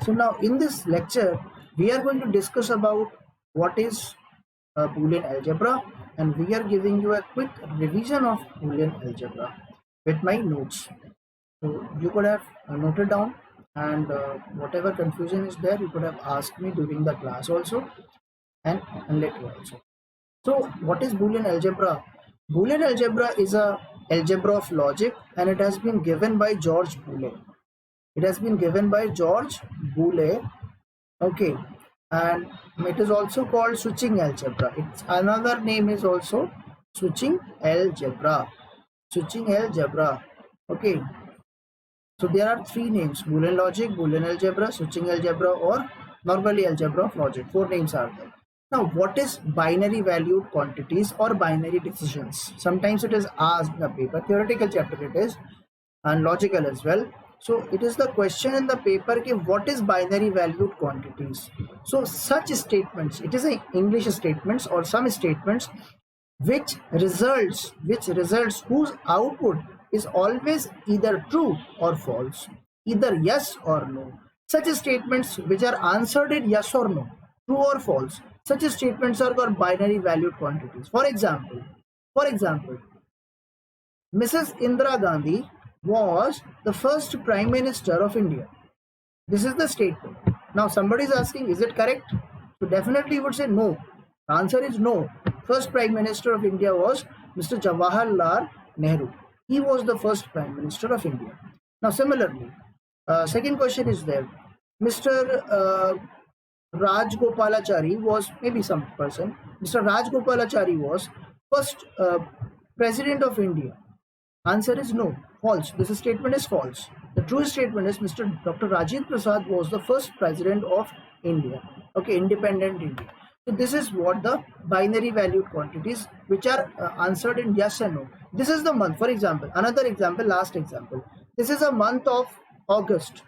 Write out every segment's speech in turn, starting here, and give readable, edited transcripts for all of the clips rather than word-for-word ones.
So now in this lecture, we are going to discuss about what is Boolean algebra, and we are giving you a quick revision of Boolean algebra with my notes. So you could have noted down, and whatever confusion is there, you could have asked me during the class also and later also. So what is Boolean algebra? Boolean algebra is a algebra of logic, and it has been given by George Boole. It has been given by George Boole. Okay, and it is also called switching algebra. Its another name is also switching algebra. Switching algebra. Okay, so there are three names: Boolean logic, Boolean algebra, switching algebra, or normally algebra of logic. Four names are there. Now, what is binary valued quantities or binary decisions? Sometimes it is asked in the paper. Theoretical chapter it is, and logical as well. So it is the question in the paper ki what is binary valued quantities. So such statements, it is a English statements or some statements which results whose output is always either true or false, either yes or no. Such statements which are answered in yes or no, true or false, such statements are called binary valued quantities. For example, Mrs. Indira Gandhi was the first Prime Minister of India. This is the statement. Now somebody is asking, is it correct? So definitely you would say no. The answer is no. First Prime Minister of India was Mr. Jawaharlal Nehru. He was the first Prime Minister of India. Now similarly, second question is there. Mr. Rajgopalachari was maybe some person. Mr. Rajgopalachari was first President of India. Answer is no, false. This statement is false. The true statement is Mr. Dr. Rajendra Prasad was the first president of India. Okay, independent India. So this is what the binary valued quantities which are answered in yes and no. This is the month. For example, another example, last example. This is a month of August.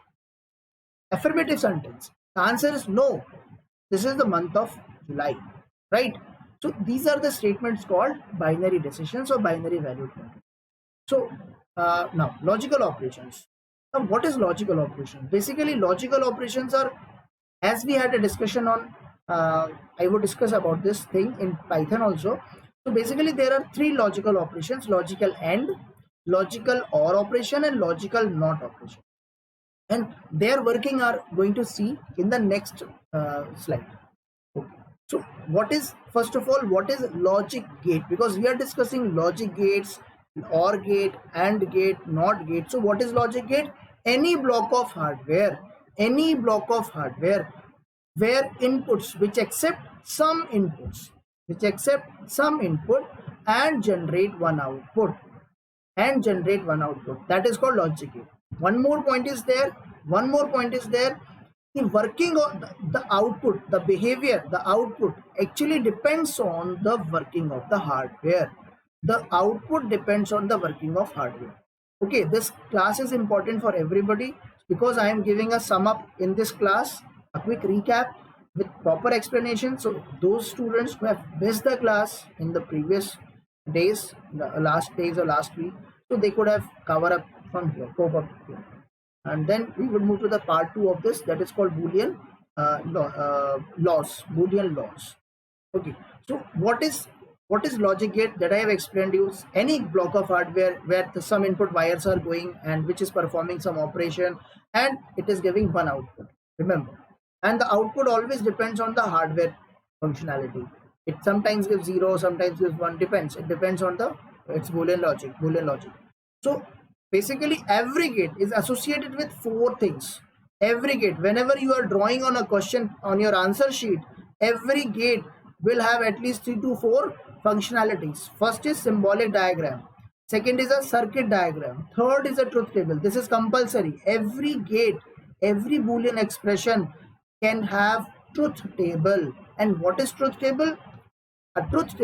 Affirmative sentence. The answer is no. This is the month of July, right? So these are the statements called binary decisions or binary valued quantities. So now logical operations. Now what is logical operation? Basically logical operations are, as we had a discussion on, I would discuss about this thing in Python also. So basically there are three logical operations: logical AND, logical OR operation, and logical NOT operation. And their working are going to see in the next slide. Okay. So what is, first of all, what is logic gate? Because we are discussing logic gates, OR gate, AND gate, NOT gate. So what is logic gate? Any block of hardware where inputs which accept some inputs, and generate one output, that is called logic gate. One more point is there. The working of the output, the behavior, the output actually depends on the working of the hardware. The output depends on the working of hardware. Okay, this class is important for everybody because I am giving a sum up in this class, a quick recap with proper explanation. So those students who have missed the class in the previous days, the last days or last week, so they could have covered up from here, cope up here. And then we would move to the part 2 of this, that is called Boolean laws. Boolean laws. Okay, so what is logic gate? That I have explained you. Any block of hardware where some input wires are going and which is performing some operation, and it is giving one output. Remember, and the output always depends on the hardware functionality. It sometimes gives 0, sometimes gives 1. Depends. It depends on its Boolean logic. So basically every gate is associated with 4 things. Every gate, whenever you are drawing on a question on your answer sheet, every gate will have at least 3 to 4 functionalities. First is symbolic diagram. Second is a circuit diagram. Third is a truth table. This is compulsory. Every gate, every Boolean expression can have truth table. And what is truth table? A truth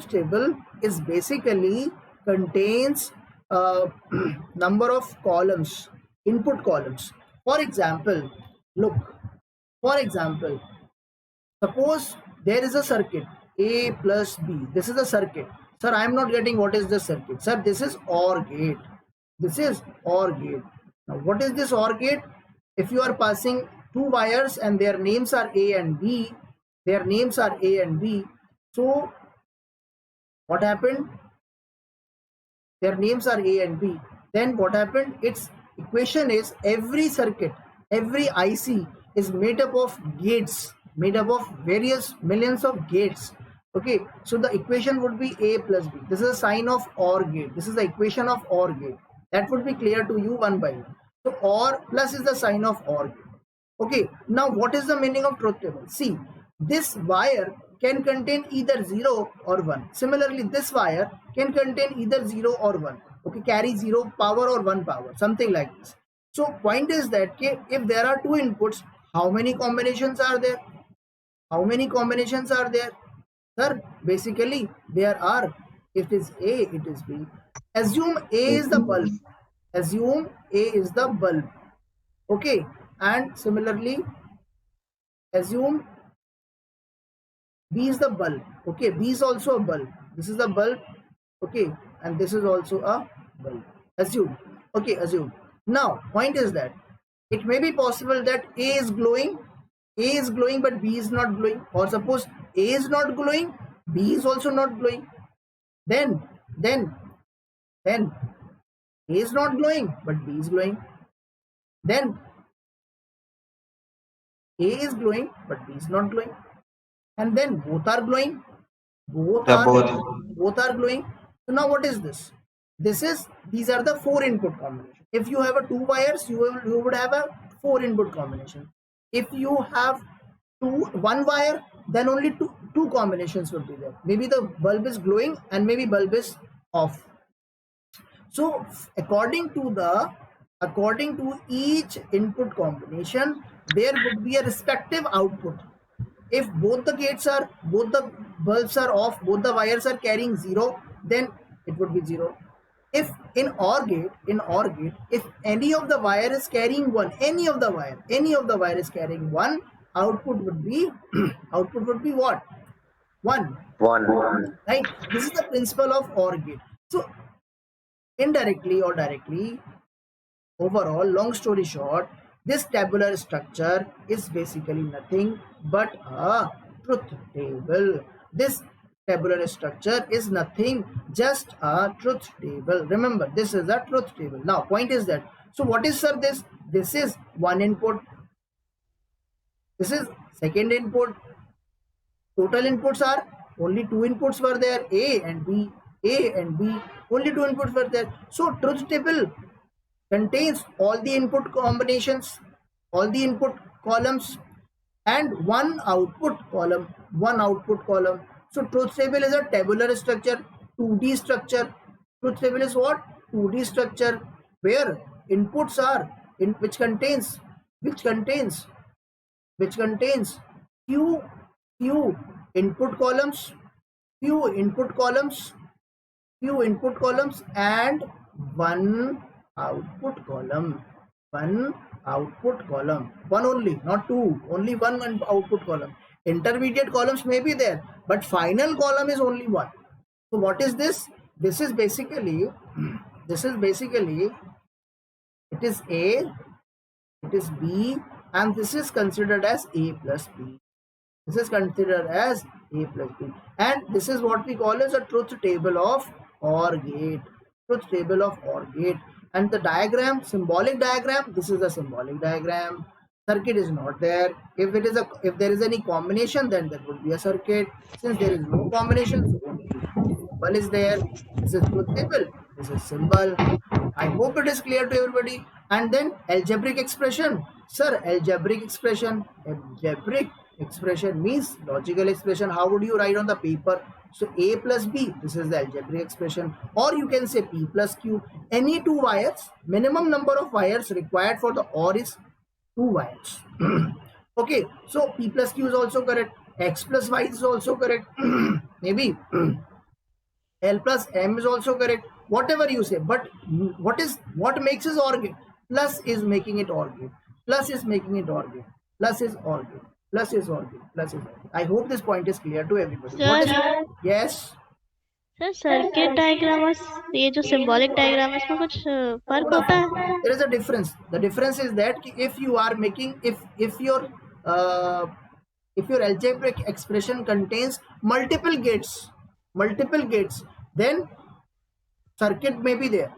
table is basically contains number of columns, input columns. For example, look, suppose there is a circuit A plus B. This is a circuit. Sir, I am not getting what is the circuit. Sir, this is OR gate. Now what is this OR gate? If you are passing two wires and their names are A and B, their names are A and B, so what happened? Their names are A and B. Then what happened? Its equation is every circuit, every IC is made up of gates, made up of various millions of gates. Okay, so the equation would be A plus B. This is a sign of OR gate. This is the equation of OR gate. That would be clear to you one by one. So OR plus is the sign of OR gate. Okay, now what is the meaning of truth table? See, this wire can contain either 0 or 1. Similarly, this wire can contain either 0 or 1. Okay, carry 0 power or 1 power, something like this. So point is that if there are two inputs, how many combinations are there? How many combinations are there? Sir, basically there are, if it is A, it is B. Assume A is the bulb. Assume A is the bulb. Okay, and similarly assume B is the bulb. Okay, B is also a bulb. This is the bulb. Okay, and this is also a bulb. Assume. Okay, assume. Now, point is that it may be possible that A is glowing, but B is not glowing. Or suppose A is not glowing, B is also not glowing. Then A is not glowing, but B is glowing. Then A is glowing, but B is not glowing. And then both are glowing. Both Yeah, are both. glowing. So now what is this? These are the 4 input combination. If you have a 2 wires, you would have a 4 input combination. If you have 1 wire, then only two combinations will be there. Maybe the bulb is glowing and maybe bulb is off. So according to each input combination, there would be a respective output. If both the bulbs are off, both the wires are carrying 0, then it would be 0. If in OR gate, if any of the wire is carrying 1, any of the wire is carrying 1, output would be what? 1. One. Right? This is the principle of OR gate. So indirectly or directly, overall, long story short, this tabular structure is basically nothing but a truth table. This tabular structure is nothing, just a truth table. Remember, this is a truth table. Now, point is that, so what is, sir, this? This is one input. This is second input. Total inputs are only 2 inputs were there, A and B. Only 2 inputs were there. So, truth table contains all the input combinations, all the input columns, and one output column. So truth table is a tabular structure, 2D structure. Truth table is what? 2D structure, where inputs are in which contains few input columns, few input columns, and one output column. One only, not two. Only one output column. Intermediate columns may be there, but final column is only one. So what is this? This is basically it is A, it is B, and this is considered as A plus B. This is considered as A plus B. And this is what we call as a truth table of OR gate. Truth table of OR gate. And the diagram, symbolic diagram, this is the symbolic diagram. Circuit is not there. If there is any combination, then there would be a circuit. Since there is no combination, so only symbol is there. This is truth table. This is symbol. I hope it is clear to everybody. And then algebraic expression. Sir, algebraic expression means logical expression. How would you write on the paper? So A plus B, this is the algebraic expression. Or you can say P plus Q. Any two wires, minimum number of wires required for the OR is 2 wires. Okay, so P plus Q is also correct. X plus Y is also correct. Maybe L plus M is also correct. Whatever you say, but what makes it OR gate? Plus is making it OR gate. Plus is making it OR gate. Plus is OR gate. Plus is OR gate. Plus is OR gate. I hope this point is clear to everybody. Sir, Yes. Sir circuit diagram और ये जो symbolic diagram है इसमें कुछ फर्क होता है? There is a difference. The difference is that if you are making uh, if your algebraic expression contains multiple gates, then circuit may be there,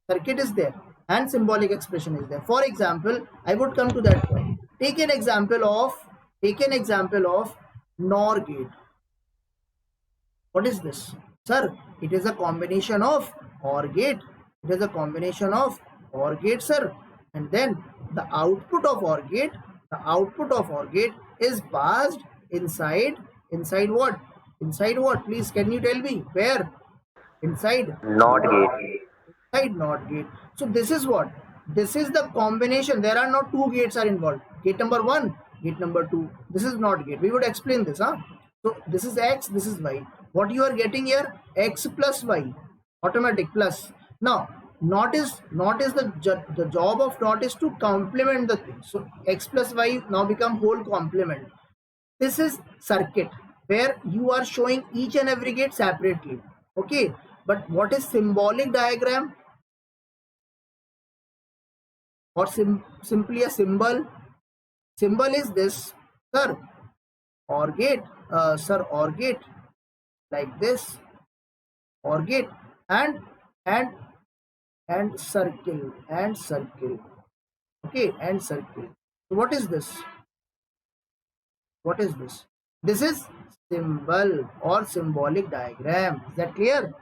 circuit is there, and symbolic expression is there. For example, I would come to that point. Take an example of NOR gate. What is this? Sir, it is a combination of OR gate. It is a combination of OR gate, sir. And then the output of OR gate is passed inside what? Inside what? Please, can you tell me where? Inside Not gate. inside NOT gate. So this is what? This is the combination. There are not two gates are involved. Gate number 1, gate number 2. This is NOT gate. We would explain this, huh? So this is X, this is Y. What you are getting here? X plus Y, automatic plus. Now NOT is the job of NOT is to complement the thing. So X plus Y now become whole complement. This is circuit where you are showing each and every gate separately. Okay, but what is symbolic diagram or simply a symbol? Symbol is this, sir. OR gate, sir, OR gate like this, OR gate and circle and circle. Okay, and circle. So what is this? What is this? This is symbol or symbolic diagram. Is that clear?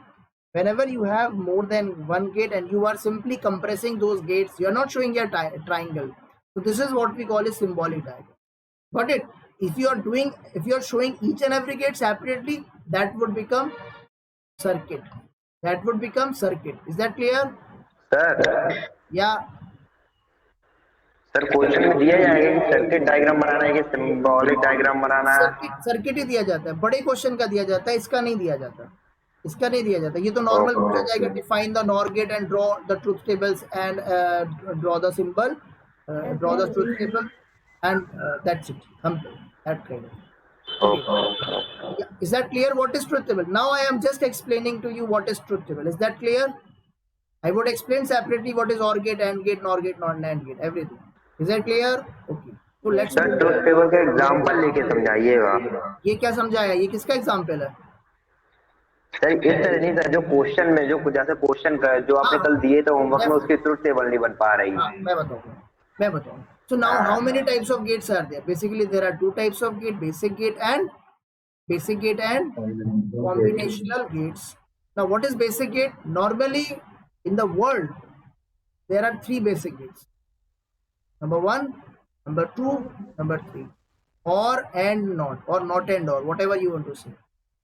Whenever you have more than one gate and you are simply compressing those gates, you are not showing a triangle. So this is what we call a symbolic diagram. Got it? If you are showing each and every gate separately, that would become circuit. That would become circuit. Is that clear? Sir. Yeah. Sir question में दिया जाएगा कि circuit diagram बनाना है कि symbolic diagram बनाना है? Circuit ही दिया जाता है, बड़े क्वेश्चन का दिया जाता है, इसका नहीं दिया जाता. इसका नहीं दिया जाता. ये तो नॉर्मल पूछा जाएगा, define the NOR gate and draw the truth tables and draw the symbol, draw the truth table and that's it. हम that kind of. Okay. Yeah. Is that clear? What is truth table? Now I am just explaining to you what is truth table. Is that clear? I would explain separately what is OR gate, AND gate, NOR gate, NAND gate, everything. Is that clear? Okay. So let's. Sir truth table का example लेके समझाइएगा. ये क्या समझाया? ये किसका example है? Sir इस तरह नहीं सर, जो क्वेश्चन में जो जैसे क्वेश्चन का जो आपने कल दिए थे होमवर्क में, उसकी ट्रुथ टेबल नहीं बन पा रही. मैं बताऊंगा. So now how many types of gates are there? Basically there are two types of gate, basic gate and combinational gates. Now what is basic gate? Normally in the world there are three basic gates. Number 1, number 2, number 3. Or and not, or not and or, whatever you want to say.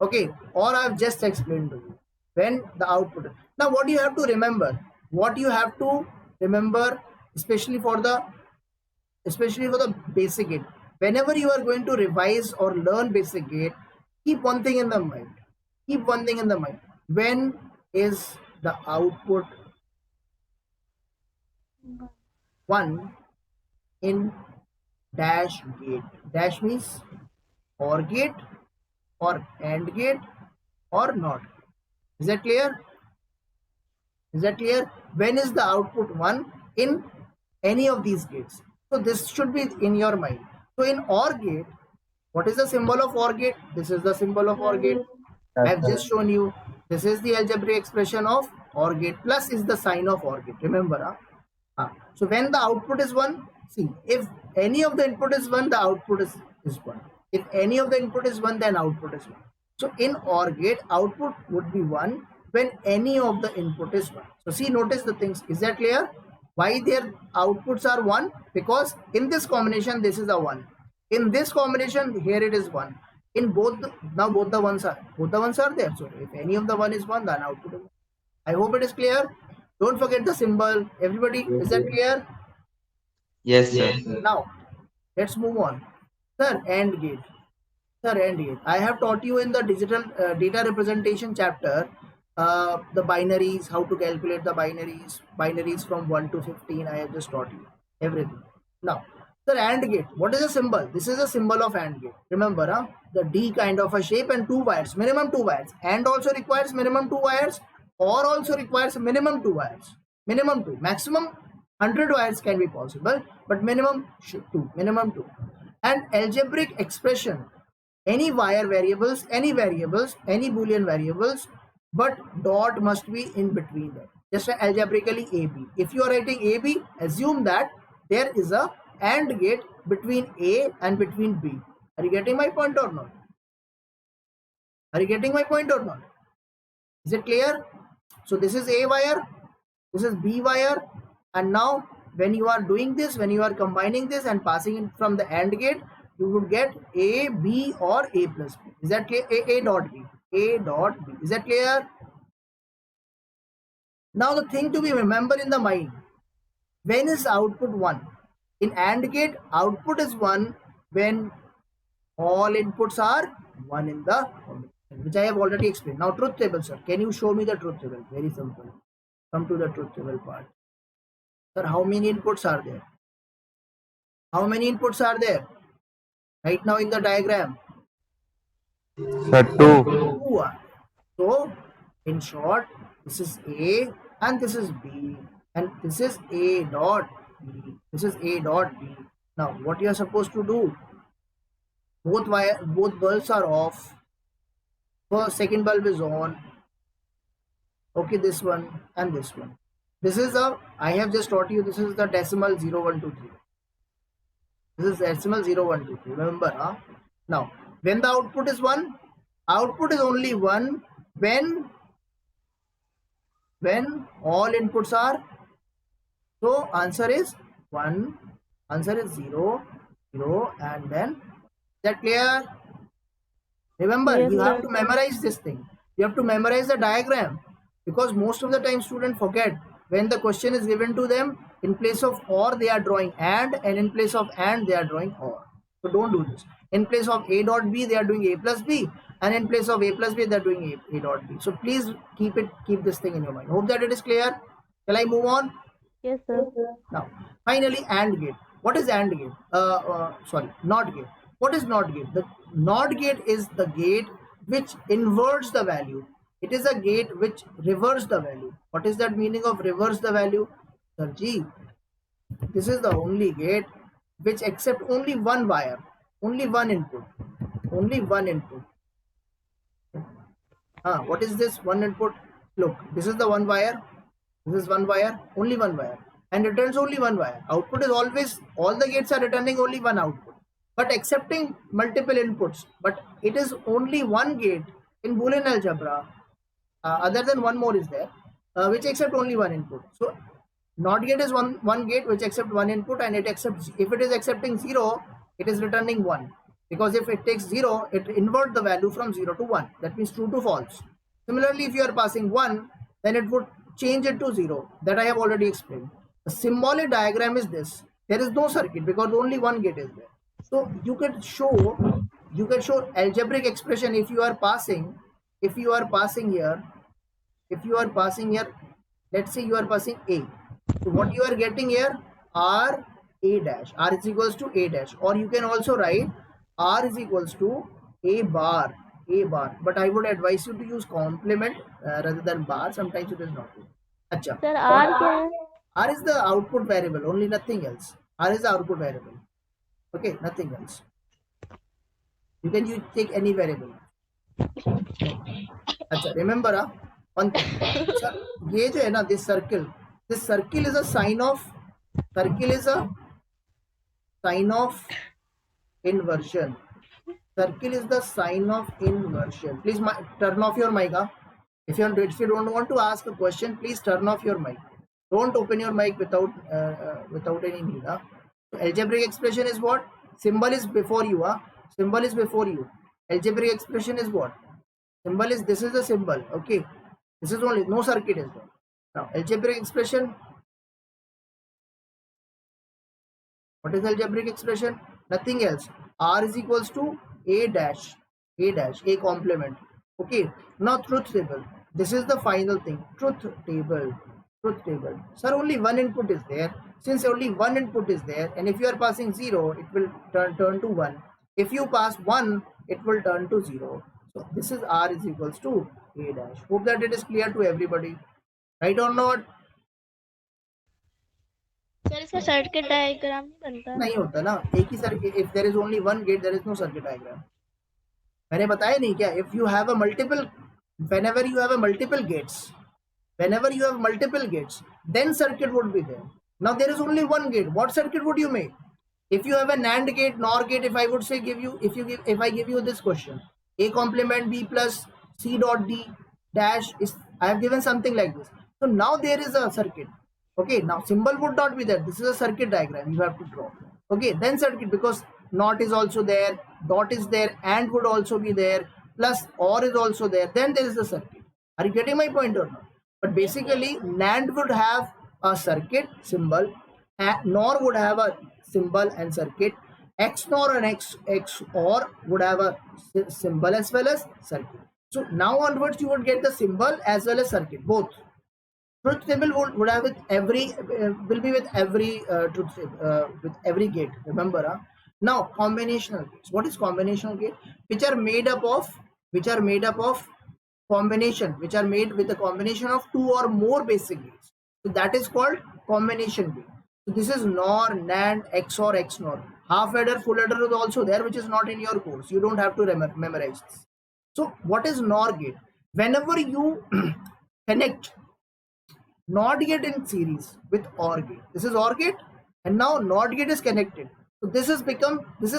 Okay, or I have just explained to you. When the output. Now what you have to remember, especially for the basic gate, whenever you are going to revise or learn basic gate, keep one thing in the mind. When is the output 1 in dash gate? Dash means OR gate or AND gate or not. Is that clear? When is the output 1 in any of these gates? So this should be in your mind. So in OR gate, what is the symbol of OR gate? This is the symbol of OR gate. I have just shown you. This is the algebraic expression of OR gate. Plus is the sign of OR gate. Remember, so when the output is 1, see, if any of the input is 1, the output is 1. If any of the input is 1, then output is 1. So in OR gate, output would be 1 when any of the input is 1. So see, notice the things. Is that clear? Why their outputs are 1? Because in this combination, this is a 1. In this combination, here it is 1. In both the ones are there. So if any of the 1 is 1, then output is 1. I hope it is clear. Don't forget the symbol. Everybody, is that clear? Yes, sir. Now, let's move on. Sir, AND gate. I have taught you in the digital data representation chapter the binaries, how to calculate the binaries from 1 to 15. I have just taught you everything. Now Sir, AND gate. What is a symbol? This is a symbol of AND gate. Remember, the D kind of a shape and 2 wires, minimum 2 wires. AND also requires minimum 2 wires, or also requires minimum 2 wires. Minimum 2. Maximum 100 wires can be possible, but minimum 2. Minimum 2. And algebraic expression, any wire variables, any Boolean variables, but dot must be in between them. Just algebraically AB. If you are writing AB, assume that there is a AND gate between A and between B. Are you getting my point or not? Are you getting my point or not? Is it clear? So this is A wire, this is B wire, and now when you are doing this, when you are combining this and passing it from the AND gate, you would get A, B, or A plus B. Is that clear? A dot B. A dot B. Is that clear? Now the thing to be remembered in the mind, when is output 1? In AND gate, output is 1 when all inputs are 1 in the combination, which I have already explained. Now truth table, sir. Can you show me the truth table? Very simple. Come to the truth table part. Sir, how many inputs are there? How many inputs are there? Right now in the diagram. Sir, 2. 2 are. So, in short, this is A and this is B. And this is A dot B. This is A dot B. Now, what you are supposed to do? Both bulbs are off. First, second bulb is on. Okay, this one and this one. This is I have just taught you, this is the decimal 0, 1, 2, 3. This is decimal 0, 1, 2, 3. Remember, Now, when the output is 1, output is only 1 when all inputs are. So, answer is 1, answer is 0, 0, and then, is that clear? Remember, Yes, you have sir. to memorize this thing. You have to memorize the diagram, because most of the time students forget. When the question is given to them, in place of OR they are drawing AND, and in place of AND they are drawing OR. So don't do this. In place of A dot B they are doing A plus B, and in place of A plus B they are doing A dot B. So please keep this thing in your mind. Hope that it is clear. Shall I move on? Yes, sir. Now, finally, AND gate. What is AND gate? Sorry, NOT gate. What is NOT gate? The NOT gate is the gate which inverts the value. It is a gate which reverses the value. What is that meaning of reverse the value? Sir, this is the only gate which accepts only one wire, only one input, only one input. What is this one input? Look, this is the one wire. This is one wire, only one wire, and returns only one wire. Output is always, all the gates are returning only one output, but accepting multiple inputs. But it is only one gate in Boolean algebra. Other than one more is there, which accept only one input. So NOT gate is one gate which accept one input, and it accepts, if it is accepting 0, it is returning 1, because if it takes 0, it invert the value from 0 to 1. That means true to false. Similarly, if you are passing 1, then it would change it to 0. That I have already explained. The symbolic diagram is this. There is no circuit because only one gate is there. So you can show algebraic expression if you are passing here. If you are passing here, let's say you are passing A. So what you are getting here, R A dash. R is equals to A dash. Or you can also write R is equals to A bar. A bar. But I would advise you to use complement rather than bar. Sometimes it is not good. Achha. Sir, R क्या है? R is the output variable, only nothing else. R is the output variable. Okay, nothing else. You can take any variable. Achha, remember, one thing. Sir, ये जो है ना, this circle is a sign of inversion. Circle is the sign of inversion. Please turn off your mic. If you don't want to ask a question, please turn off your mic. Don't open your mic without any need. So algebraic expression is what? Symbol is before you. Symbol is before you. Algebraic expression is what? Symbol is, this is the symbol. Okay. This is only, no circuit is there. Now algebraic expression. What is algebraic expression? Nothing else. R is equals to A dash, A complement. Okay. Now truth table. This is the final thing. Truth table. Sir, only one input is there. since only one input is there, and if you are passing 0, it will turn to 1. If you pass 1, it will turn to 0. So this is R is equals to A dash. Hope that it is clear to everybody. Right or not? Sir इसका circuit diagram नहीं बनता? नहीं होता ना, एक ही circuit. If there is only one gate, there is no circuit diagram. मैंने बताया नहीं क्या? If you have a multiple, whenever you have a multiple gates, then circuit would be there. Now there is only one gate. What circuit would you make? If you have a NAND gate, NOR gate, if I would say if I give you this question, A complement B plus C dot D dash is, I have given something like this. So now there is a circuit. Okay, now symbol would not be there. This is a circuit diagram you have to draw. Okay, then circuit, because not is also there, dot is there, and would also be there, plus or is also there. Then there is a circuit. Are you getting my point or not? But basically, NAND would have a circuit symbol, NOR would have a symbol and circuit. XNOR and XOR would have a symbol as well as circuit. So now onwards, you would get the symbol as well as circuit, both. Truth table would have with every will be with every truth with every gate. Remember, now combinational gates. What is combinational gate? Which are made up of combination, which are made with a combination of 2 or more basic gates. So that is called combination gate. So this is NOR, NAND, XOR, XNOR. Half adder, full adder is also there, which is not in your course. You don't have to memorize this. So what is NOR gate? Whenever you connect NOT gate in series with OR gate. This is OR gate, and now NOT gate is connected. So this is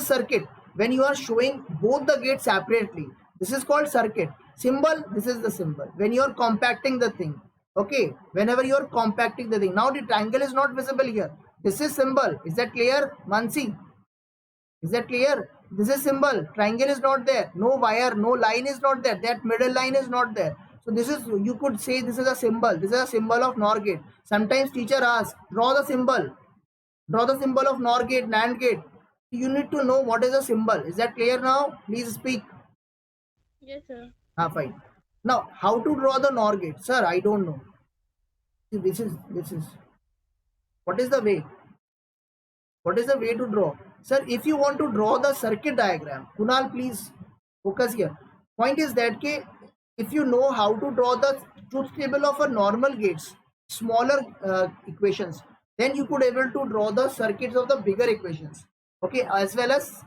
circuit. When you are showing both the gates separately, this is called circuit. Symbol, this is the symbol. When you are compacting the thing, okay, whenever you are compacting the thing, now the triangle is not visible here. This is symbol. Is that clear, Mansi? Is that clear? This is symbol. Triangle is not there. No wire, no line is not there. That middle line is not there. So this is, you could say this is a symbol. This is a symbol of NOR gate. Sometimes teacher asks, draw the symbol. Draw the symbol of NOR gate, NAND gate. You need to know what is a symbol. Is that clear now? Please speak. Yes, sir. Fine. Now, how to draw the NOR gate? Sir, I don't know. This is. What is the way? What is the way to draw? Sir, if you want to draw the circuit diagram, Kunal, please focus here. Point is that if you know how to draw the truth table of a normal gates, smaller equations, then you could able to draw the circuits of the bigger equations. Okay, as well as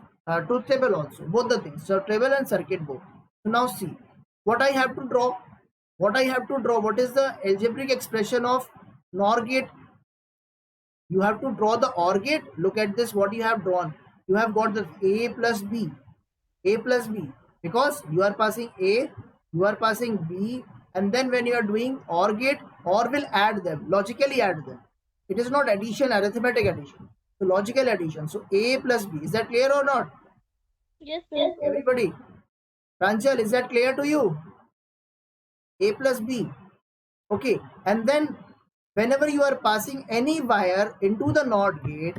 truth table also. Both the things, truth table and circuit both. So now see what I have to draw. What is the algebraic expression of NOR gate? You have to draw the OR gate. Look at this, what you have drawn. You have got the A plus B, because you are passing A, you are passing B, and then when you are doing OR gate, OR will add them, logically add them. It is not addition, arithmetic addition. So logical addition. So A plus B. Is that clear or not? Yes, sir. Everybody. Pranchal, is that clear to you? A plus B. Okay. And then whenever you are passing any wire into the NOT gate,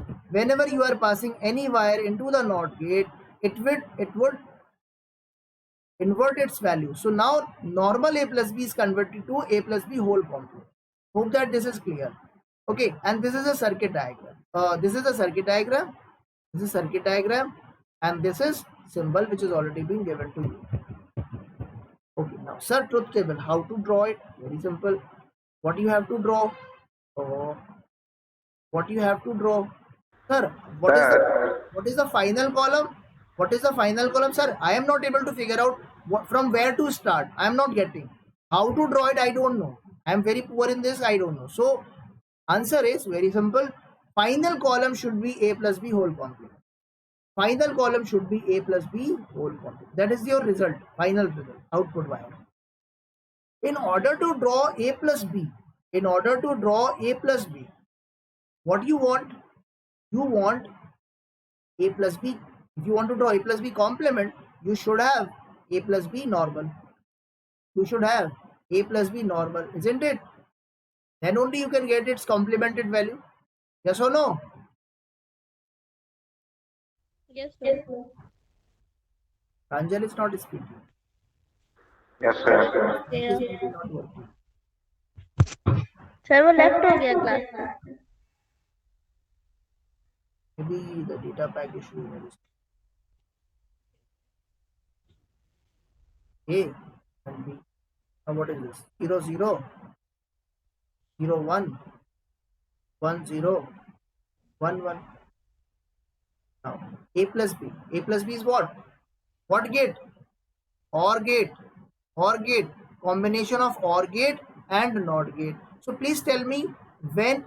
it would invert its value. So now normal A plus B is converted to A plus B whole complex. Hope that this is clear. Okay, and this is a circuit diagram. This is a circuit diagram. And this is symbol which is already been given to you. Okay, now sir, truth table, how to draw it? Very simple. What you have to draw? Sir, what is the final column? Sir? I am not able to figure out from where to start. I am not getting. How to draw it, I don't know. I am very poor in this, I don't know. So answer is very simple. Final column should be A plus B whole complement. That is your result, final result, output wire. In order to draw A plus B, what you want? You want A plus B. If you want to draw A plus B complement, you should have A plus B normal. Isn't it? Then only you can get its complemented value. Yes or no? Yes, sir. Pranjal is not speaking. Yes, sir. Yeah. It is not working. Sir वो left हो गया class. Maybe the data pack issue. A and B. Now what is this? 0 0 0 1 1 0 1 1. Now A plus B. A plus B is what? What gate? OR gate. OR gate. Combination of OR gate and NOT gate. So please tell me when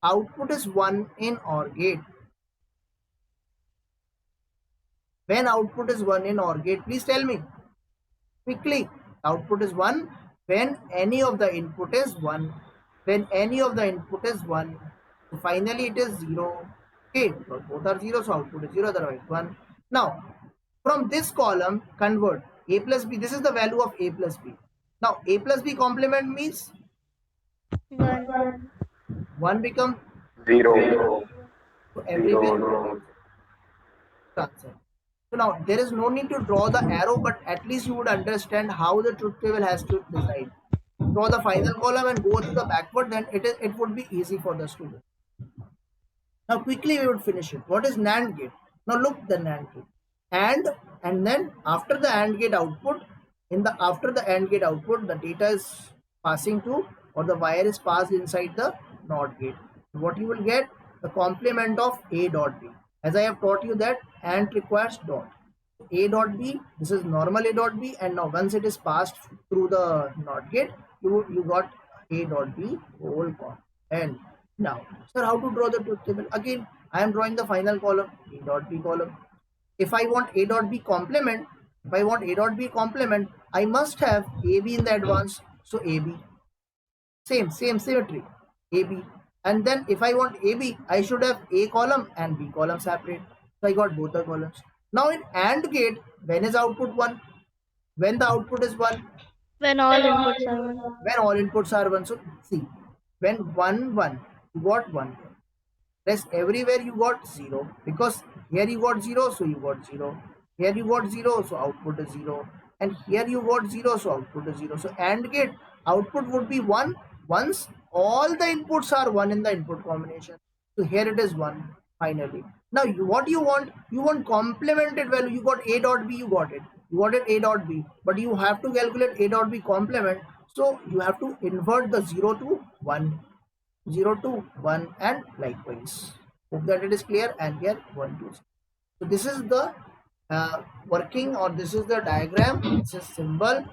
output is 1 in OR gate. When output is 1 in OR gate, please tell me quickly. Output is 1 when any of the input is 1. When any of the input is 1. So finally it is 0. Okay, because both are 0, so output is 0, otherwise 1. Now, from this column, convert A plus B. This is the value of A plus B. Now, A plus B complement means 1. 1 becomes Zero. so everywhere answer. So now there is no need to draw the arrow, but at least you would understand how the truth table has to decide. Draw the final column and go to the backward, then it would be easy for the student. Now quickly we would finish it. What is NAND gate? Now look the NAND gate. And then after the AND gate output, after the AND gate output, the data is passing to, or the wire is passed inside the NOT gate. What you will get? The complement of A dot B. As I have taught you that AND requires dot. A dot B, this is normal A dot B, and now once it is passed through the NOT gate, you got A dot B whole column. And now, sir, how to draw the truth table? Again, I am drawing the final column, A dot B column. If I want A dot B complement, I must have AB in the advance. So AB, same symmetry, AB. And then if I want AB, I should have A column and B column separate. So I got both the columns. Now in AND gate, when is output 1? When the output is 1? When all inputs are 1. When all inputs are 1. So see, when 1 1, you got 1. Rest everywhere you got 0, because here you got 0, so you got 0. Here you got 0, so output is 0. And here you got 0, so output is 0. So AND gate output would be 1 once all the inputs are 1 in the input combination. So here it is 1 finally. Now what you want? You want complemented value. You got A dot B, you got it. You got it A dot B, but you have to calculate A dot B complement. So you have to invert the 0 to 1. 0 to 1 and likewise. Hope that it is clear. And here 1 2. So this is the working, or this is the diagram. This is symbol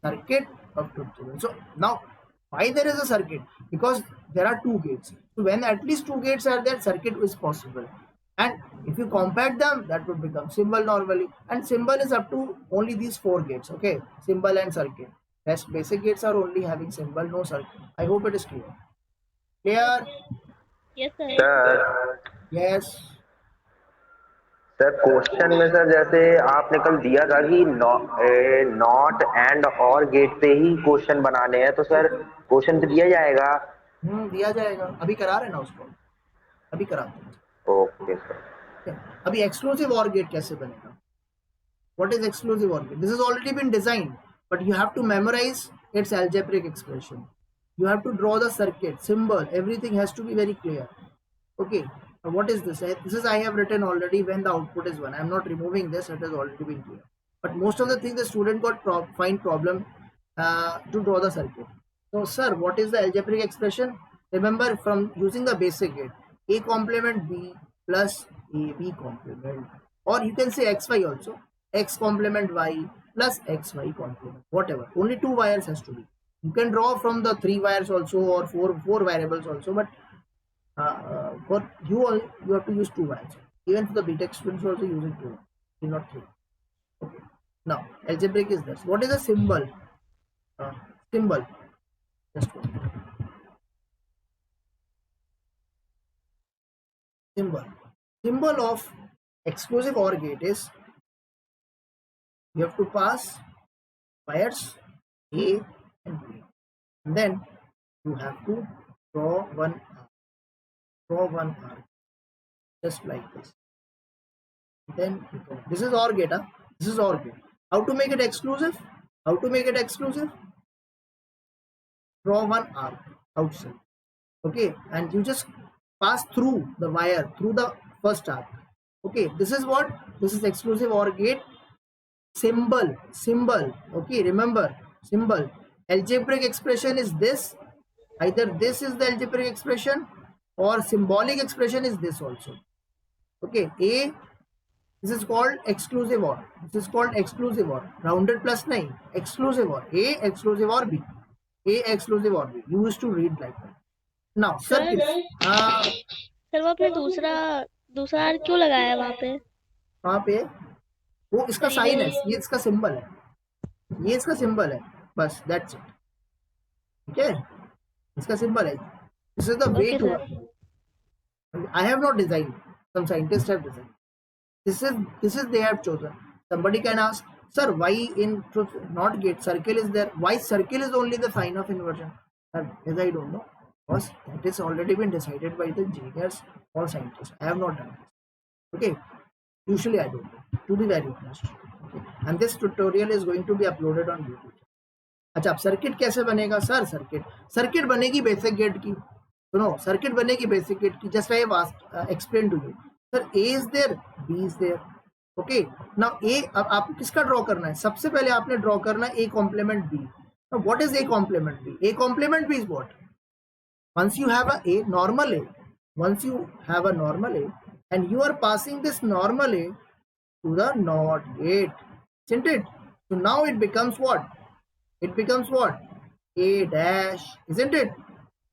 circuit of truth table. So now why there is a circuit? Because there are 2 gates. So when at least 2 gates are there, circuit is possible. And if you compact them, that would become symbol normally. And symbol is up to only these 4 gates. Okay, symbol and circuit. Rest basic gates are only having symbol, no circuit. I hope it is clear. Clear? Yes, sir. Sir Yes. Sir question में sir जैसे आपने कल दिया था कि not and और gate पे ही question बनाने हैं, तो सर क्वेश्चन तो दिया जाएगा? दिया जाएगा. अभी करा रहे ना उसको, अभी कराते हैं. Okay sir. अभी एक्सक्लूसिव और गेट कैसे बनेगा? What is exclusive OR gate? This has already been designed, but you have to memorize its algebraic expression. You have to draw the circuit, symbol, everything has to be very clear. Okay, now what is this? This is I have written already when the output is 1. I am not removing this, it has already been clear. But most of the things the student got find problem to draw the circuit. So sir, what is the algebraic expression? Remember, from using the basic gate, A complement B plus AB complement, or you can say XY also, X complement Y plus XY complement, whatever. Only 2 wires has to be. You can draw from the 3 wires also, or 4 variables also, but for you have to use 2 wires. Even for the BTech students also using 2, not 3. Okay. Now algebraic is this. What is a symbol? Symbol. Just one. Symbol of exclusive OR gate is, you have to pass wires A and B, and then you have to draw one arc, just like this. Then this is OR gate. This is OR gate. How to make it exclusive? Draw one arc outside. Okay, and you just pass through the wire, through the first arc. Okay, this is what? This is exclusive OR gate. Symbol. Okay, remember, symbol. Algebraic expression is this. Either this is the algebraic expression or symbolic expression is this also. Okay, A, this is called exclusive OR. This is called exclusive OR. Rounded plus 9. Exclusive OR. A, exclusive OR B. A, exclusive OR B. You used to read like that. Now, sir sir वो आपने दूसरा are क्यों लगाया वहाँ पे? वहाँ पे वो इसका साइन है, ये इसका सिंबल है, ये इसका सिंबल है, बस दैट्स इट. ठीक है, इसका सिंबल है. This is the way to. I have not designed. Some scientists have designed. This is they have chosen. Somebody can ask, sir, why in truth not gate circle is there? Why circle is only the sign of inversion? As I don't know, because that is already been decided by the engineers or scientists. I have not done this. Okay. Usually I don't know. To be very honest. Okay. And this tutorial is going to be uploaded on YouTube. अच्छा, अब circuit कैसे बनेगा sir? Circuit बनेगी basic gate की. सुनो, circuit बनेगी basic gate की. Just I have explain to you. Sir A is there, B is there. Okay. Now A, अब आपको किसका ड्रॉ करना है? सबसे पहले आपने ड्रॉ करना है A complement B. Now what is A complement B? A complement B is what? Once you have a normal A, once you have a normal A, and you are passing this normal A to the NOT gate, isn't it? So now it becomes what? It becomes what? A dash, isn't it?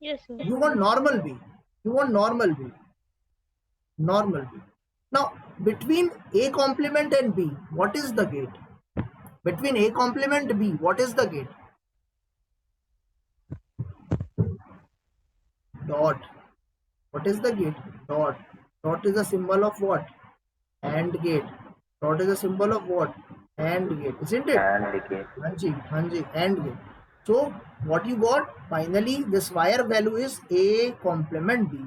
Yes, sir. You want normal B. Normal B. Now, between A complement and B, what is the gate? Between A complement B, what is the gate? Dot. What is the gate? Dot. Dot is a symbol of what? AND gate. Dot is a symbol of what? AND gate, isn't it? And gate. Hanji, AND gate. So what you got? Finally, this wire value is A complement B.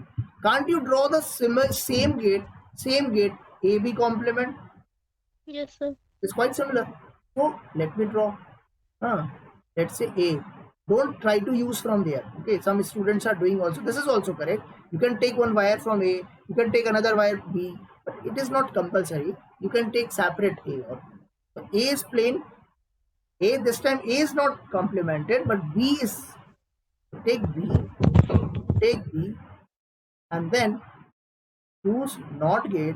Can't you draw the same gate, AB complement? Yes, sir. It's quite similar. So let me draw. Let's say A. Don't try to use from there. Okay, some students are doing also. This is also correct. You can take one wire from A. You can take another wire B. But it is not compulsory. You can take separate A. So A is plain. A, this time A is not complemented, but B is. Take B, and then use NOT gate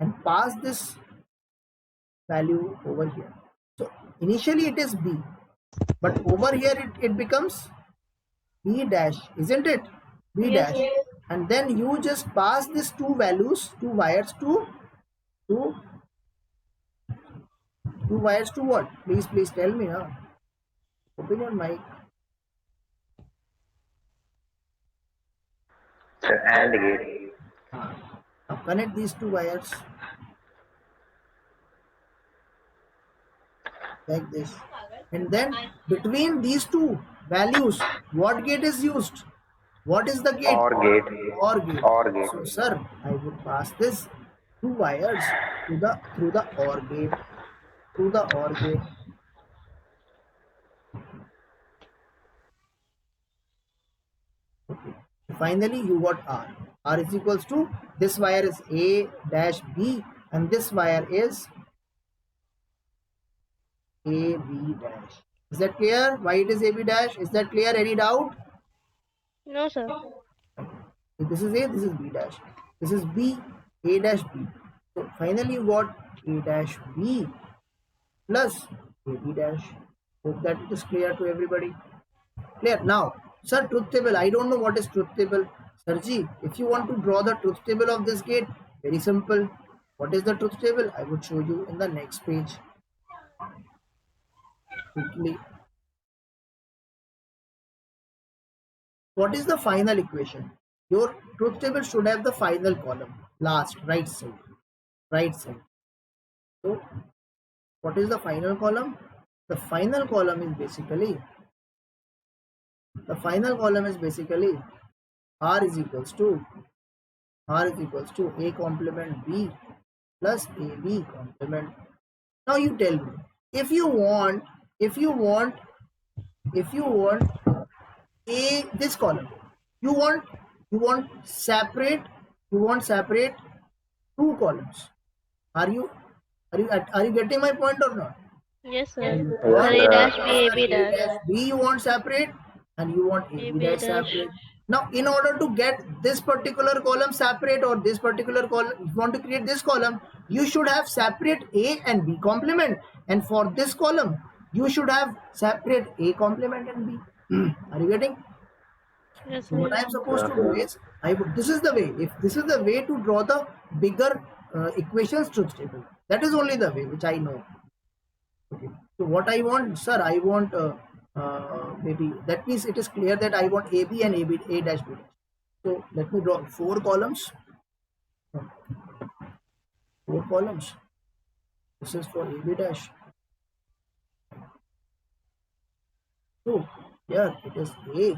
and pass this value over here. So initially it is B, but over here it becomes B dash, isn't it? B dash. And then you just pass these two values, two wires to what? Please tell me. Open your mic. And gate. Now connect these two wires like this. And then between these two values, what gate is used? What is the gate? OR gate. OR gate. So sir, I would pass this two wires through the OR gate. Through the OR gate. Okay. Finally, you got R. R is equals to, this wire is A dash B and this wire is AB dash. Is that clear? Why it is AB dash? Is that clear? Any doubt? No, sir. This is A, this is B dash. This is B, A dash B. So finally you got A dash B plus AB dash. Hope that it is clear to everybody. Clear? Now, sir, truth table. I don't know what is truth table. Sirji, if you want to draw the truth table of this gate, very simple. What is the truth table? I would show you in the next page. Quickly. What is the final equation? Your truth table should have the final column. Last, right side. Right side. So, what is the final column? The final column is basically R is equals to A complement B plus AB complement. Now you tell me, if you want A, this column, you want separate You want separate two columns. Are you getting my point or not? Yes, sir. And you Yes, Sir, want A dash sir. B, A sir, B A dash. dash B you want separate, and you want A AB B dash dash. separate. Now, in order to get this particular column separate, or this particular column, if you want to create this column, you should have separate A and B complement. And for this column, you should have separate A complement and B. Are you getting? Yes, So sir. what I am supposed to do is, this is the way. If this is the way to draw the bigger equations truth table, that is only the way which I know. Okay. So what I want, sir, I want maybe that means it is clear that I want AB and AB A dash B dash. So let me draw four columns. Four columns. This is for AB dash. So here it is A.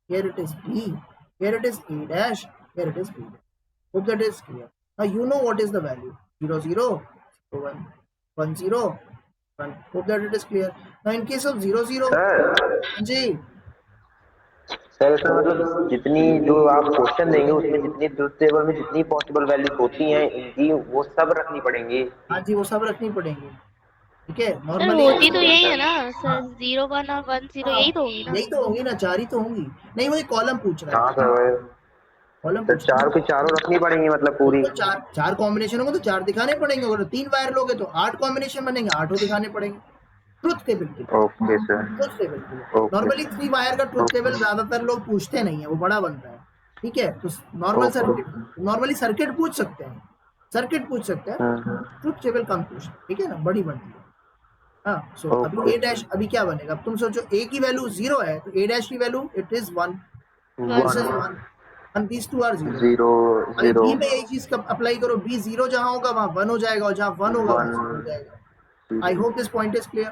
Here it is B. Here it is A dash. Here it is B dash. Hope that is clear. Now you know what is the value. 0 0 1 1 0 1. Hope that it is clear. Now in case of 0 0, sir ji sir इसमें मतलब जितनी जो आप question देंगे उसमें जितनी truth table में जितनी पॉसिबल वैल्यूज होती हैं इनकी वो सब रखनी पड़ेंगी. हाँ जी वो सब रखनी पड़ेंगी. ठीक है सर नॉर्मली होती तो यही है ना हाँ सर, 0 1 और 1 0 हाँ यही तो होगी ना. यही तो होंगी ना. चार ही तो होंगी. नहीं वही कॉलम पूछ रहा हाँ है. सर. कॉलम तो पूछ रहा चार है. की चारों रखनी पड़ेंगी मतलब पूरी. तो चार चार कॉम्बिनेशन होंगे तो चार दिखाने पड़ेंगे. अगर 3 वायर लोगे तो 8 कॉम्बिनेशन बनेंगे. 8 दिखाने पड़ेंगे. ट्रुथ टेबल के लिए. Okay sir. ट्रुथ टेबल के लिए ओके नॉर्मली 3 वायर का ट्रुथ टेबल ज्यादातर लोग पूछते नहीं है. वो बड़ा बनता है. ठीक है. तो नॉर्मल सर्किट, नॉर्मली सर्किट पूछ सकते हैं. सर्किट पूछ सकते हैं. ट्रुथ टेबल कम पूछ. ठीक है ना. बड़ी बनती है. हाँ. सो अभी ए डैश अभी क्या बनेगा. अब तुम सोचो ए की वैल्यू 0 है तो ए डैश की value it is 1. This is 1 and these two are 0. Zero अभी जीरो बी में यही चीज का अप्लाई करो. बी 0 जहां होगा वहां 1 हो जाएगा और जहां 1 होगा वहां 0 हो जाएगा. I hope this point is clear.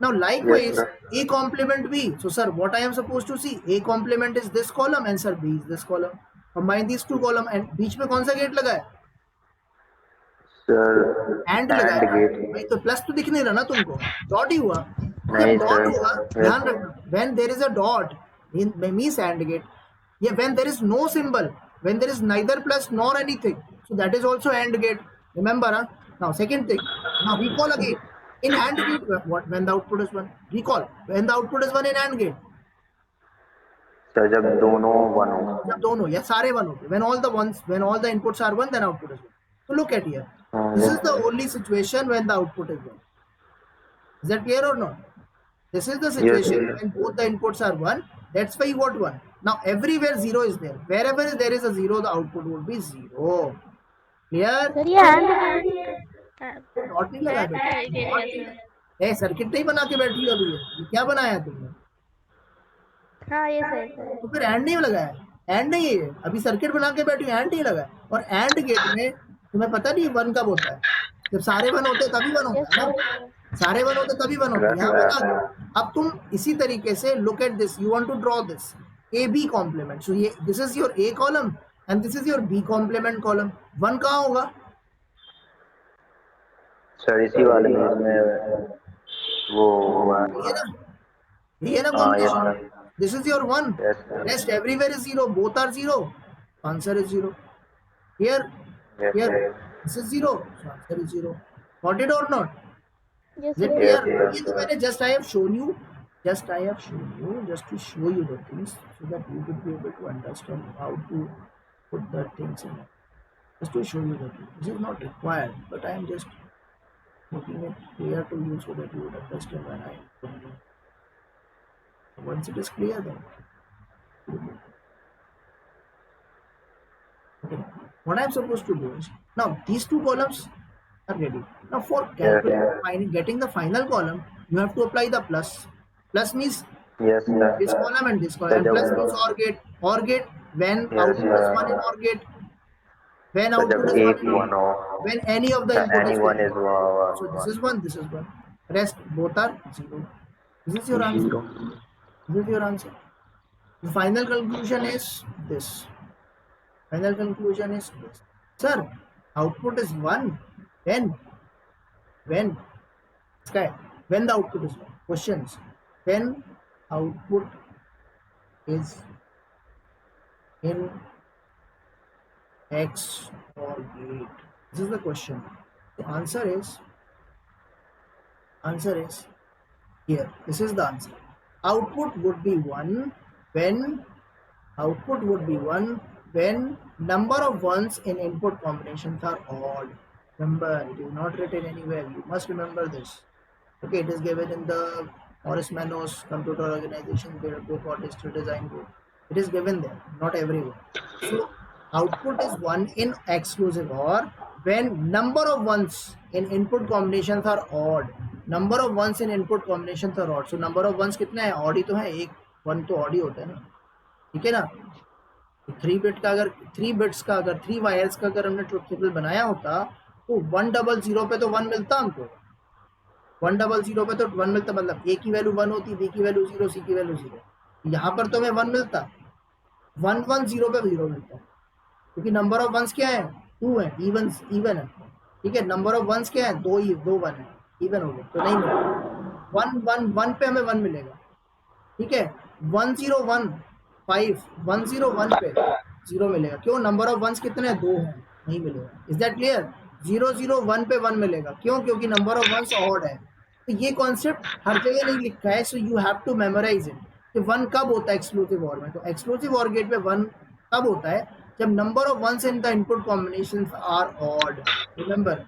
Now likewise Yes, A complement B. So sir what I am supposed to see, A complement is this column and sir B is this column. Combine these two column and बीच में कौन सा gate लगा है. Sir. And लगा and है gate. भाई. तो plus तो दिख नहीं रहा ना तुमको. डॉट ही हुआ. जब नहीं डॉट सर. हुआ ध्यान रखना. When there is a dot in means AND gate. Yeah, when there is no symbol, when there is neither plus nor anything, so that is also AND gate. Remember, huh? Now, second thing. Now recall again. In AND gate, what when the output is 1? Recall when the output is 1 in AND gate. Sir जब दोनों one हो. जब दोनों या सारे 1 होते. When all the ones, when all the inputs are 1, then output is 1. So look at here. This is the only situation when the output is 1. Is that clear or not? This is the situation when both the inputs are 1. That's why you got 1. Now everywhere 0 is there. Wherever there is a 0, the output would be 0. Clear? Sir ये AND dot नहीं लगा बेटा. ए circuit नहीं बना के बैठी हो अभी. ये क्या बनाया है तुमने. हाँ ये सही सर. तो फिर एंड नहीं लगाया. एंड नहीं है. अभी सर्किट बना के बैठी हो. एंड नहीं लगा. और एंड गेट में तुम्हें पता नहीं 1 कब होता है. जब सारे 1 होते तभी 1 होता है ना. सारे 1 होते तभी 1 होता है. यहाँ 1 आ गया. अब तुम इसी तरीके से look at this. You want to draw this A B complement. So ये this is your A column and this is your B complement column. 1 कहाँ होगा. सर इसी वाले में इसमें वो हुआ. ये है ना combination. This is your 1. Yes, sir. Rest everywhere is 0. Both are 0. Answer is 0. Here Yes, here sir. This is 0. Answer is 0. Got it or not. Yes, Is it sir. clear? Yes, ये तो मैंने just I have shown you just to show you the things so that you would be able to understand how to put the things in. Just to show you the things. This is not required, but I am just making it clear to you so that you would understand when I am putting it. Once it is clear, then okay. What I am supposed to do is now these two columns are ready. Now for getting the final column, you have to apply the plus. Plus means Yes, sir. this column and this column. And plus means OR gate. OR gate when Yes, output is sir. 1 in OR gate. When So output जब is 1 एक in OR one हो. when any of the input is Anyone 1. is one. So this is 1, this is 1. Rest both are 0. This is your answer. This is your answer. The final conclusion is this. Final conclusion is this. Sir, output is 1. When Sky, when the output is 1. Questions. When output is in X or gate? This is the question. The answer is here. This is the answer. Output would be 1 when number of ones in input combinations are odd. Remember, it is not written anywhere. You must remember this. Okay, it is given in the Morris Manos computer organization book or digital design book. It is given there, not everywhere. So output is 1 in exclusive OR when number of ones in input combinations are odd. Number of ones in input combinations are odd. So number of ones कितने हैं? Odd ही तो है, एक 1 तो odd ही होता है ना, ठीक है ना. 3 बिट का अगर 3 बिट्स का अगर 3 वायर्स का अगर हमने ट्रुथ टेबल बनाया होता तो 100 पे तो 1 मिलता हमको. 100 पे तो 1 मिलता, मतलब ए की वैल्यू 1 होती, बी की वैल्यू 0, सी की वैल्यू 0. यहाँ पर तो हमें 1 मिलता, 110 पे 0 मिलता है क्योंकि नंबर ऑफ वंस क्या है? 2 है, इवन है, ठीक है. नंबर ऑफ वंस क्या है? 2 1 है, इवन हो गया तो नहीं मिलेगा. 1 पे हमें 1 मिलेगा, ठीक है. 101 पे 0 मिलेगा. क्यों? नंबर ऑफ वंस कितने हैं? 2 हैं, नहीं मिलेगा. Is that clear? 001 पे 1 मिलेगा. क्यों? क्योंकि नंबर ऑफ वंस ऑड है. तो ये कॉन्सेप्ट हर जगह नहीं लिखा है, so you have to memorize it कि 1 कब होता है एक्सक्लूसिव ऑर में. तो एक्सक्लूसिव ऑर गेट पे 1 कब होता है? जब number of ones in the input combinations are odd. Remember,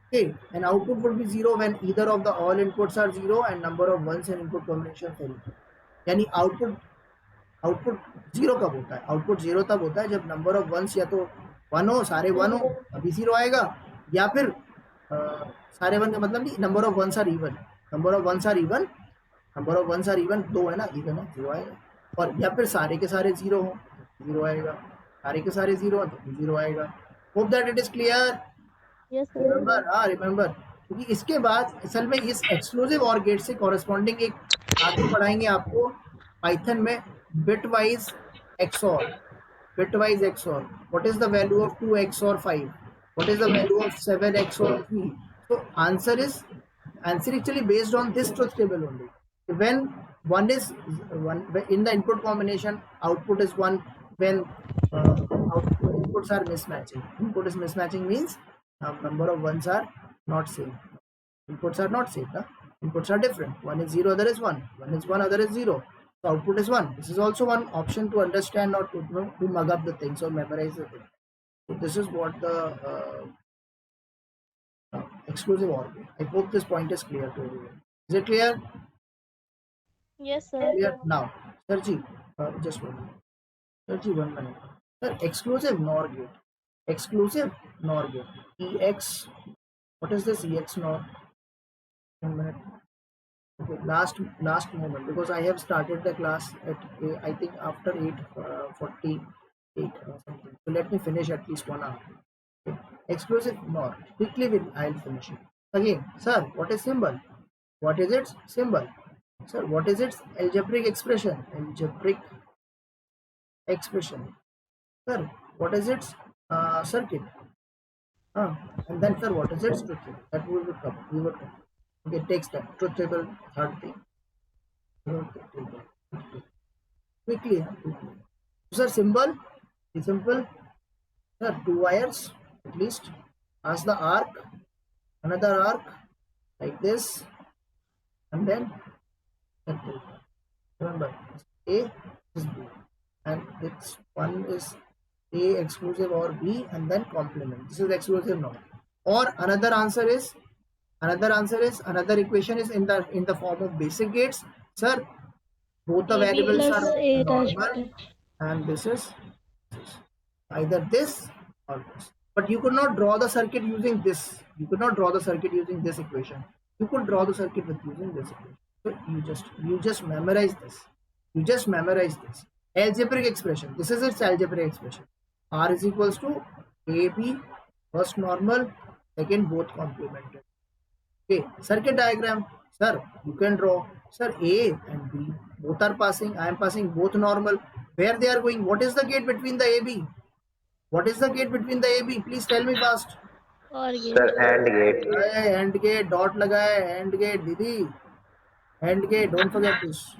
okay, and output would be 0 when either of the all inputs are 0 and number of ones in input combination are 0. यानी output 0 कब होता है? Output 0 तब होता है जब number of once या तो 1 हो, सारे 1 हो, अभी 0 आएगा, या फिर सारे 1 का मतलब नहीं, number of ones are even. Number of ones are even 2 है ना, इवन है, 0 आएगा. और या फिर सारे के सारे 0 हो, 0 आएगा. सारे के सारे 0 हो तो 0 आएगा. Hope that it is clear. Yes, sir. Remember, क्योंकि इसके बाद असल में इस एक्सक्लूसिव और गेट से कॉरेस्पॉन्डिंग एक आगे पढ़ाएंगे आपको पाइथन में bit wise XOR. What is the value of 2 XOR 5? What is the value of 7 XOR 3? तो answer actually based on this truth table only. When one is in the input combination, output is 1 when inputs are mismatching. Input is mismatching means number of ones are not same. Inputs are not same. Inputs are different. One is 0, other is 1. One is 1, other is 0. So output is 1. This is also one option to understand or to mug up the things or memorize the thing. So this is what the exclusive OR gate. I hope this point is clear to everyone. Is it clear? Yes, sir. Clear now. Sarji, just 1 minute. Sarji, 1 minute. Sir, exclusive NOR gate. EX. What is this EX NOR? 1 minute. Okay, last moment, because I have started the class at I think after 8:48 or something. So let me finish at least 1 hour. Okay. Exclusive NOR. Quickly I'll finish it. Again, sir, what is symbol? What is its symbol? Sir, what is its algebraic expression? Sir, what is its circuit? And then, sir, what is its truth table? That we would come. Okay, it takes time. Truth table, third thing. Okay, quickly. Sir, symbol is simple. Sir, 2 wires at least. As the arc, another arc like this, and then circle. Remember, A is B, and this one is A exclusive or B, and then complement. This is exclusive NOR. Or another equation is in the form of basic gates. Sir, both the variables plus are A dash normal, dash. and this is either this or this. But you could not draw the circuit using this. You could not draw the circuit using this equation. You could draw the circuit with using this equation. So you just memorize this. Algebraic expression. This is its algebraic expression. R is equals to AB, first normal, second both complemented. Okay, circuit diagram. Sir, you can draw. Sir, A and B both are passing. I am passing both normal. Where they are going? What is the gate between the AB? Please tell me fast. Or Sir, gate. AND gate. AND gate. Dot लगाए. AND gate, दीदी. AND gate. Don't forget this.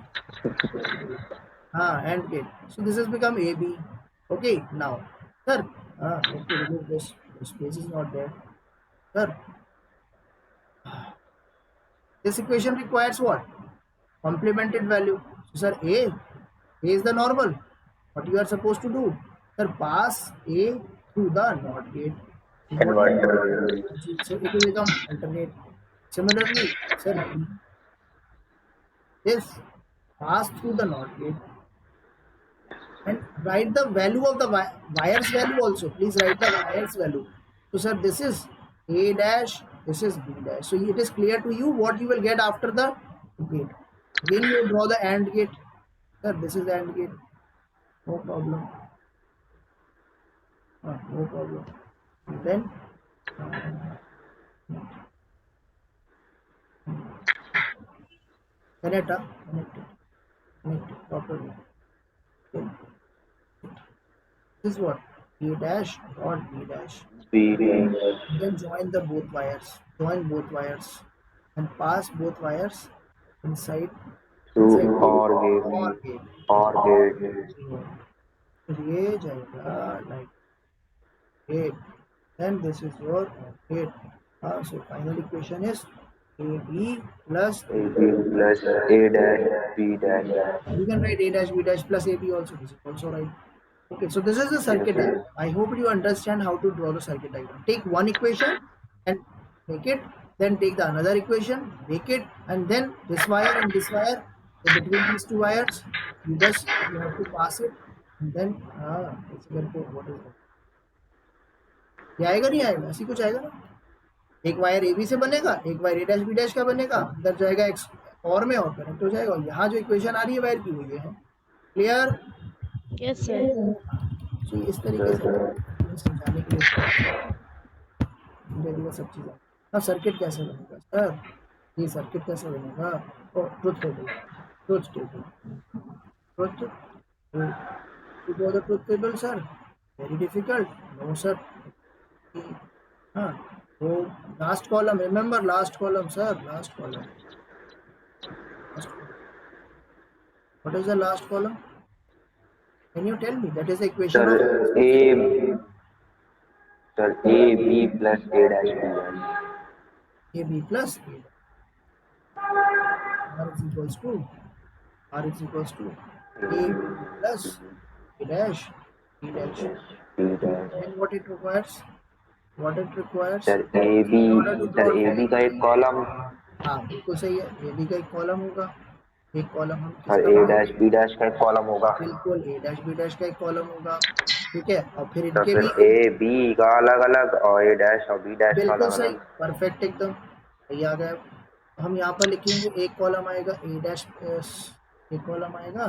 AND gate. So this has become AB. Okay, now, sir, Okay, remove this. The space is not there. Sir, this equation requires what? Complemented value. So, sir, A is the normal. What you are supposed to do? Sir, pass A through the NOT gate. What you Inverter. so it will become alternate. Similarly, sir, B is pass through the NOT gate and write the value of the wires value also. Please write the wires value. So, sir, this is A dash, this is B dash. So, it is clear to you what you will get after the gate. Again, you draw the AND gate. Sir, this is the AND gate. No problem. No problem. And then connect it properly. Okay. This is what? A dash dot B dash. B Then join the both wires. Join both wires and pass both wires inside to the OR OR gate. gate. OR gate. फिर ये जाएगा like gate. Then this is your gate. So final equation is AB plus AB plus A dash B dash. you can write A dash B dash plus AB also. This is also right. Okay, so this is the circuit diagram. I hope you understand how to draw the circuit diagram. Take one equation and make it, then take the another equation, make it, and then this wire and this wire, so between these two wires, you have to pass it, and then what is that? ये आएगा नहीं आएगा ऐसी कुछ आएगा ना एक wire A B से बनेगा एक वायर ए डैश बी डैश का बनेगा अंदर जाएगा एक्स और में और कनेक्ट हो जाएगा और यहाँ जो इक्वेशन आ रही है वायर की वो ये है क्लियर Yes, sir. तो इस तरीके से समझाने के लिए सब चीज़ें अब सर्किट कैसे बनेगा सर ये सर्किट कैसे बनेगा और truth table to go the truth table sir very difficult no sir so last column remember last column sir last column what is the last column can you tell me that is the equation Sir, of A B plus A dash B dash. a b plus a r is equals to a b plus a dash b dash and what it requires Sir, A B का एक column. हाँ बिल्कुल सही है A B का एक column होगा एक कॉलम हम और A dash B dash का एक कॉलम होगा. बिल्कुल ए डैश बी डैश का एक कॉलम होगा ठीक है और फिर तो इनके फिर भी A B का अलग अलग और A dash और B dash का बिल्कुल अलग सही अलग. परफेक्ट एकदम सही आ गया हम यहाँ पर लिखेंगे एक कॉलम आएगा ए डैश एक कॉलम आएगा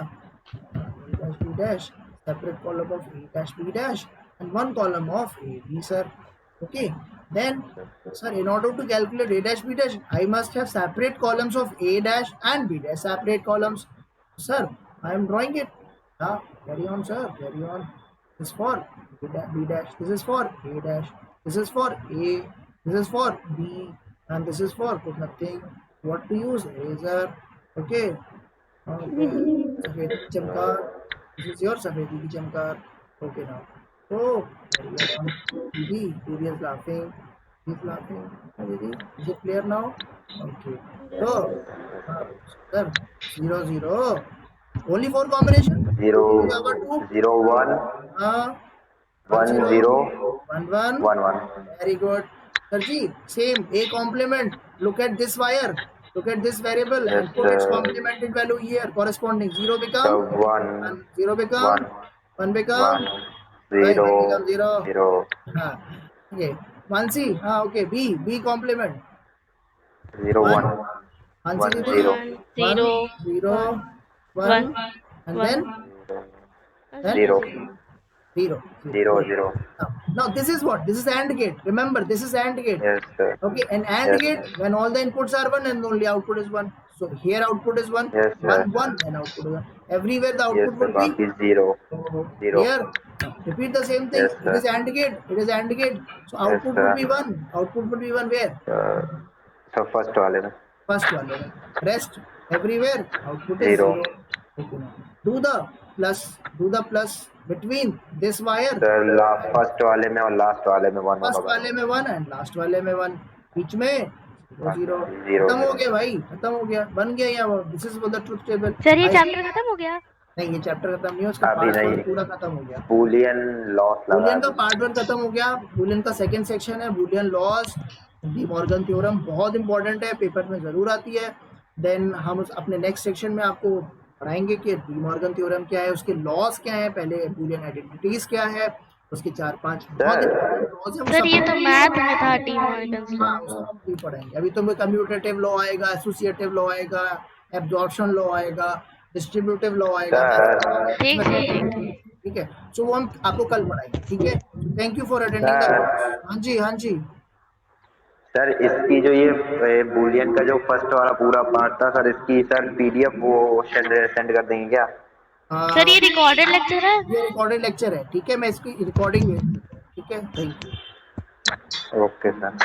A dash B dash separate column of a dash b dash and one column of a b sir okay then sir in order to calculate a dash b dash I must have separate columns of a dash and b dash separate columns sir I am drawing it carry on sir carry on this is for b dash this is for a dash this is for a this is for b and this is for put nothing what to use razor okay सफेद चमकार this is your सफेदी की चमकार okay now so didi is laughing he's laughing didi is it clear now okay so sir 0 0 only for combination 0 2 0 1 1 0 1 1 1 1. very good sir ji same a complement look at this wire look at this variable Yes, and put its complemented value here corresponding 0 So become 1 0 become 1 become 1 right 0 1 become 0 0 okay 1 c okay b complement 0 1 1 1 1 c 0 1 0 0 1 1 and 1 then 0 0 0 0. now this is what this is AND gate remember this is AND gate Yes, sir. okay and AND Yes, gate when all the inputs are 1 and only output is 1 so here output is 1 Yes, sir. 1 1 and output is 1 everywhere the Yes, output sir. would be Baki 0 0. here repeat the same thing Yes, it is sir. AND gate it is AND gate so Yes, output sir. would be 1 output would be 1 where So first वाले में first one rest everywhere output is 0 0 do the plus between this wire, sir first वाले में और last वाले में 1 first होगा वाले में 1 एंड लास्ट वाले में 1, बीच में 0 0 खत्म हो गया भाई, खत्म हो गया, बन गया यहाँ। This is the truth table. Sir ये चैप्टर खत्म हो गया? नहीं, ये चैप्टर खत्म नहीं है, उसका अभी पार्ट 1 नहीं। पूरा खत्म हो गया। बूलियन लॉस लगा बूलियन का पार्ट 1 खत्म हो गया। बूलियन का सेकंड सेक्शन है Boolean loss, De Morgan theorem, बहुत इंपॉर्टेंट है, पेपर में जरूर आती है। देन हम अपने नेक्स्ट सेक्शन में आपको पढ़ाएंगे कि डी मॉर्गन थ्योरम क्या है, उसके लॉस क्या है, पहले बूलियन आइडेंटिटीज क्या है, उसके 4-5 बहुत इंपॉर्टेंट लॉज है। सर ये तो मैथ में था डी मॉर्गन्स लॉ। उसको हम भी पढ़ेंगे। अभी तो कम्यूटेटिव लॉ आएगा, एसोसिएटिव लॉ आएगा, एब्जॉर्प्शन लॉ आएगा, डिस्ट्रीब्यूटिव लॉ आएगा। ठीक ठीक। ठीक है, सो वो हम आपको कल पढ़ाएंगे। ठीक है, thank you for attending the. हाँ जी, हाँ जी सर, इसकी जो ये बूलियन का जो फर्स्ट वाला पूरा पार्ट था सर, इसकी सर पीडीएफ वो सेंड कर देंगे क्या? सर ये रिकॉर्डेड लेक्चर है? ये रिकॉर्डेड लेक्चर है। ठीक है, मैं इसकी रिकॉर्डिंग, ठीक है, थैंक यू। Okay sir.